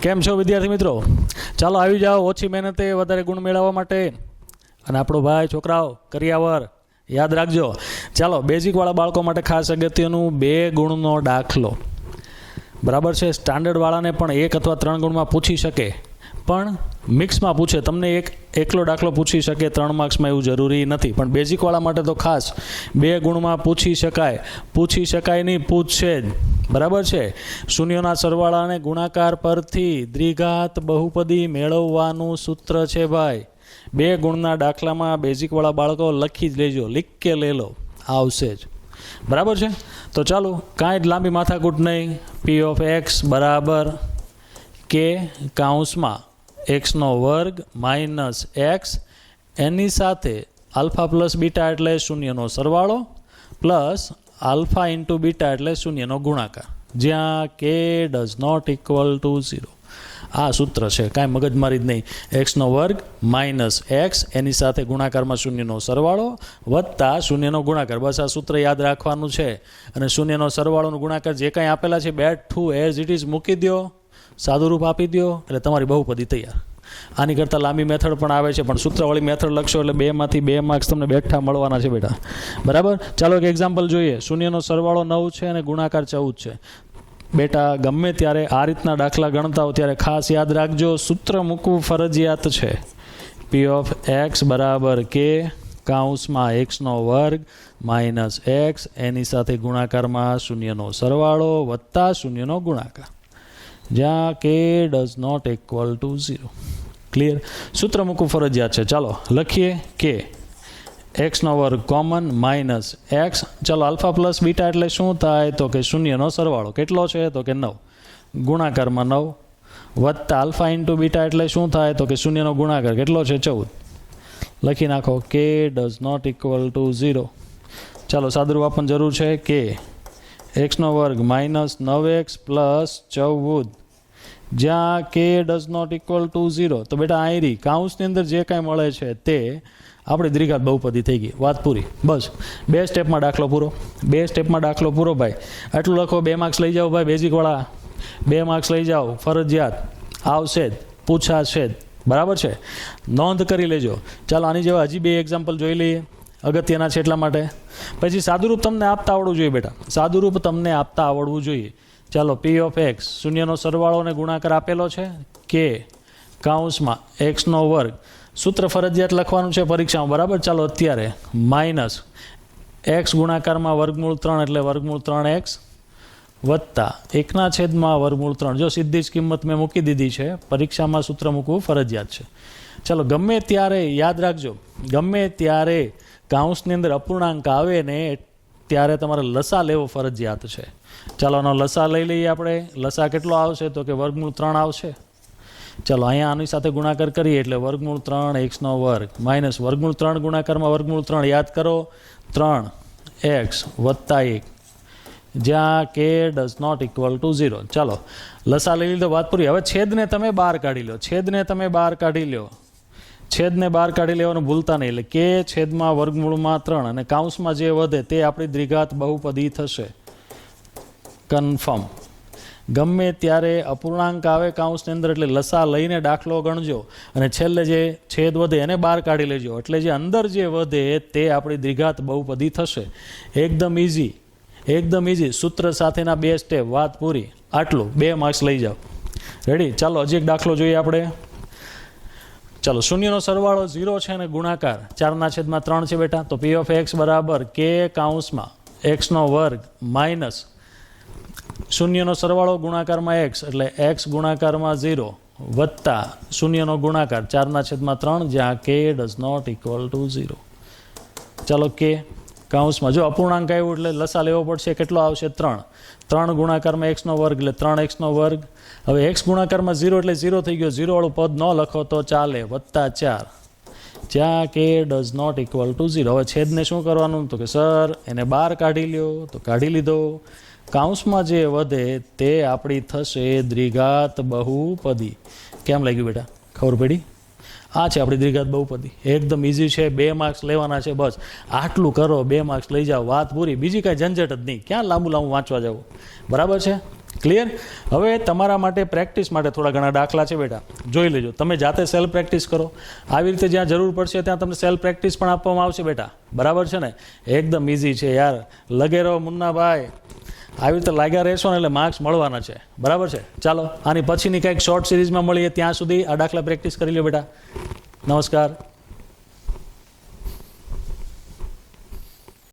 કેમ છો વિદ્યાર્થી મિત્રો? ચાલો આવી જાઓ ઓછી મહેનતે વધારે ગુણ મેળવવા માટે. અને આપણો ભાઈ છોકરાઓ કરિયાવર યાદ રાખજો. ચાલો બેઝિકવાળા બાળકો માટે ખાસ અગત્યનું 2 ગુણનો દાખલો. બરાબર છે. સ્ટાન્ડર્ડવાળાને પણ 1 અથવા 3 ગુણમાં પૂછી શકે, પણ મિક્સમાં પૂછે. તમને એકલો દાખલો પૂછી શકે 3 માર્ક્સમાં એવું જરૂરી નથી, પણ બેઝિકવાળા માટે તો ખાસ 2 ગુણમાં પૂછી શકાય નહીં, પૂછશે જ. બરાબર છે. શૂન્યોના સરવાળા અને ગુણાકાર પરથી દ્વિઘાત બહુપદી મેળવવાનું સૂત્ર છે ભાઈ. 2 ગુણના દાખલામાં બેઝિકવાળા બાળકો લખી જ લેજો, લીખ કે લે લો, આવશે જ. બરાબર છે. તો ચાલો કાંઈ જ લાંબી માથાકૂટ નહીં. પી ઓફ એક્સ બરાબર કે કાઉન્સમાં એક્સનો વર્ગ માઇનસ એક્સ, એની સાથે આલ્ફા પ્લસ બીટા એટલે શૂન્યનો સરવાળો પ્લસ આલ્ફા ઇન્ટુ બીટા એટલે શૂન્યનો ગુણાકાર, જ્યાં કે ડઝ નોટ ઇક્વલ ટુ 0. આ સૂત્ર છે, કાંઈ મગજમારી જ નહીં. એક્સનો વર્ગ માઇનસ એક્સ, એની સાથે ગુણાકારમાં શૂન્યનો સરવાળો વત્તા શૂન્યનો ગુણાકાર. બસ આ સૂત્ર યાદ રાખવાનું છે. અને શૂન્યનો સરવાળોનો ગુણાકાર જે કાંઈ આપેલા છે બેઠું એઝ ઇટ ઇઝ મૂકી દો, સાદું રૂપ આપી દો, એટલે તમારી બહુપદી તૈયાર. આની કરતાં લાંબી મેથડ પણ આવે છે, પણ સૂત્રવાળી મેથડ લખશો એટલે 2માંથી 2 માર્ક્સ તમને બેઠા મળવાના છે બેટા. બરાબર. ચાલો એક એક્ઝામ્પલ જોઈએ. શૂન્યનો સરવાળો 9 છે અને ગુણાકાર 14 છે. બેટા ગમે ત્યારે આ રીતના દાખલા ગણતા હો ત્યારે ખાસ યાદ રાખજો, સૂત્ર મૂકવું ફરજિયાત છે. પી ઓફ એક્સ બરાબર કે કાઉન્સમાં એક્સનો વર્ગ માઇનસ એક્સ, એની સાથે ગુણાકારમાં શૂન્યનો સરવાળો વત્તા શૂન્યનો ગુણાકાર, જ્યાં કે does not equal to 0. Clear? સૂત્ર મૂકવું ફરજિયાત છે. ચાલો લખીએ કે એક્સનો વર્ગ કોમન માઇનસ એક્સ. ચાલો આલ્ફા પ્લસ બીટા એટલે શું થાય? તો કે શૂન્યનો સરવાળો કેટલો છે? તો કે 9, ગુણાકારમાં 9 વત્તા આલ્ફા ઇન્ટુ બીટા એટલે શું થાય? તો કે શૂન્યનો ગુણાકાર કેટલો છે? 14. લખી નાખો કે ડઝ નોટ ઇક્વલ ટુ 0. ચાલો સાદુરૂપ આપવાની જરૂર છે કે એક્સનો વર્ગ માઇનસ 9x પ્લસ 14, જ્યાં કે ડઝ નોટ ઇક્વલ ટુ 0. તો બેટા આયરી કાઉન્સની અંદર જે કાંઈ મળે છે તે આપણી દ્વિઘાત બહુપદી થઈ ગઈ. વાત પૂરી. બસ 2 સ્ટેપમાં દાખલો પૂરો. 2 સ્ટેપમાં દાખલો પૂરો ભાઈ. આટલું લખો, 2 માર્ક્સ લઈ જાઓ ભાઈ. બેઝિકવાળા 2 માર્ક્સ લઈ જાઓ, ફરજિયાત આવશે જ, પૂછાશે જ. બરાબર છે. નોંધ કરી લેજો. ચાલો આની જેવા હજી 2 એક્ઝામ્પલ જોઈ લઈએ, અગત્યના છે એટલા માટે. પછી સાદુરૂપ તમને આપતા આવડવું જોઈએ બેટા, સાદુરૂપ તમને આપતા આવડવું જોઈએ. ચાલો પી ઓફ એક્સ, શૂન્યનો સરવાળો અને ગુણાકાર આપેલો છે કે કાઉન્સમાં એક્સનો વર્ગ, સૂત્ર ફરજિયાત લખવાનું છે પરીક્ષામાં. બરાબર. ચાલો અત્યારે માઇનસ એક્સ ગુણાકારમાં વર્ગમૂળ 3 એટલે વર્ગમૂળ 3x વત્તા 1/√3. જો સીધી જ કિંમત મેં મૂકી દીધી છે, પરીક્ષામાં સૂત્ર મૂકવું ફરજિયાત છે. ચાલો ગમે ત્યારે યાદ રાખજો, ગમે ત્યારે કાઉન્સની અંદર અપૂર્ણાંક આવે ને ત્યારે તમારે લસા લેવો ફરજિયાત છે. ચાલો આનો લસા લઈ લઈએ આપણે. લસા કેટલો આવશે? તો કે વર્ગમૂળ 3 આવશે. ચાલો અહીંયા આની સાથે ગુણાકાર કરીએ એટલે વર્ગમૂળ 3x નો વર્ગ માઇનસ વર્ગમૂળ 3 ગુણાકારમાં વર્ગમૂળ 3 યાદ કરો 3x વત્તા 1, જ્યાં કે ડઝ નોટ ઇક્વલ ટુ 0. ચાલો લસા લઈ લીધો, વાત પૂરી. હવે છેદને તમે બહાર કાઢી લો. છેદને બહાર કાઢી લેવાનું ભૂલતા નહીં. એટલે કે છેદમાં વર્ગમૂળમાં 3 અને કાઉન્સમાં જે વધે તે આપણી દ્વિઘાત બહુપદી થશે. કન્ફર્મ. ગમે ત્યારે અપૂર્ણાંક આવે કાઉન્સની અંદર એટલે લસા લઈને દાખલો ગણજો અને છેલ્લે જે છેદ વધે એને બહાર કાઢી લેજો, એટલે જે અંદર જે વધે તે આપણી દ્વિઘાત બહુપદી થશે. એકદમ ઇઝી સૂત્ર સાથેના 2 સ્ટેપ, વાત પૂરી. આટલું 2 માર્ક્સ લઈ જાઓ. રેડી? ચાલો હજી એક દાખલો જોઈએ આપણે. ચાલો શૂન્યનો સરવાળો 0 છે અને ગુણાકાર 4/3 છે બેટા. તો પી ઓફ એક્સ બરાબર કે કાઉન્સમાં એક્સનો વર્ગ માઇનસ શૂન્યનો સરવાળો ગુણાકારમાં એક્સ એટલે એક્સ ગુણાકારમાં 0 વત્તા શૂન્યનો ગુણાકાર 4/3, જ્યાં કે ડઝ નોટ ઇક્વલ ટુ 0. ચાલો કે કાઉન્સમાં જો અપૂર્ણાંક આવ્યું એટલે લસા લેવો પડશે. કેટલો આવશે? 3 ગુણાકારમાં એક્સનો વર્ગ એટલે 3x નો વર્ગ. હવે એક્સ ગુણાકારમાં 0 એટલે 0 થઈ ગયો. 0 વાળું પદ ન લખો તો ચાલે, વત્તા 4, જ્યાં કે ડઝ નોટ ઇક્વલ ટુ 0. હવે છેદને શું કરવાનું? તો કે સર એને બહાર કાઢી લ્યો. તો કાઢી લીધો. કાઉન્સમાં જે વધે તે આપણી થશે દ્વિઘાત બહુપદી. કેમ લાગ્યું બેટા? ખબર પડી? આ છે આપણી દ્વિઘાત બહુપદી. એકદમ ઇઝી છે. 2 માર્ક્સ લેવાના છે. બસ આટલું કરો, 2 માર્ક્સ લઈ જાઓ, વાત પૂરી. બીજી કાંઈ ઝંઝટ જ નહીં. ક્યાં લાંબુ વાંચવા જવું? બરાબર છે. ક્લિયર? હવે તમારા માટે પ્રેક્ટિસ માટે થોડા ઘણા દાખલા છે બેટા, જોઈ લેજો. તમે જાતે સેલ્ફ પ્રેક્ટિસ કરો. આવી રીતે જ્યાં જરૂર પડશે ત્યાં તમને સેલ્ફ પ્રેક્ટિસ પણ આપવામાં આવશે બેટા. બરાબર છે ને? એકદમ ઇઝી છે યાર. લગે રહો મુન્નાભાઈ. આવી રીતે લાગ્યા રહેશો ને એટલે માર્ક્સ મળવાના છે. બરાબર છે? ચાલો આની પછીની કંઈક શોર્ટ સિરીઝમાં મળીએ. ત્યાં સુધી આ દાખલા પ્રેક્ટિસ કરી લો બેટા. નમસ્કાર.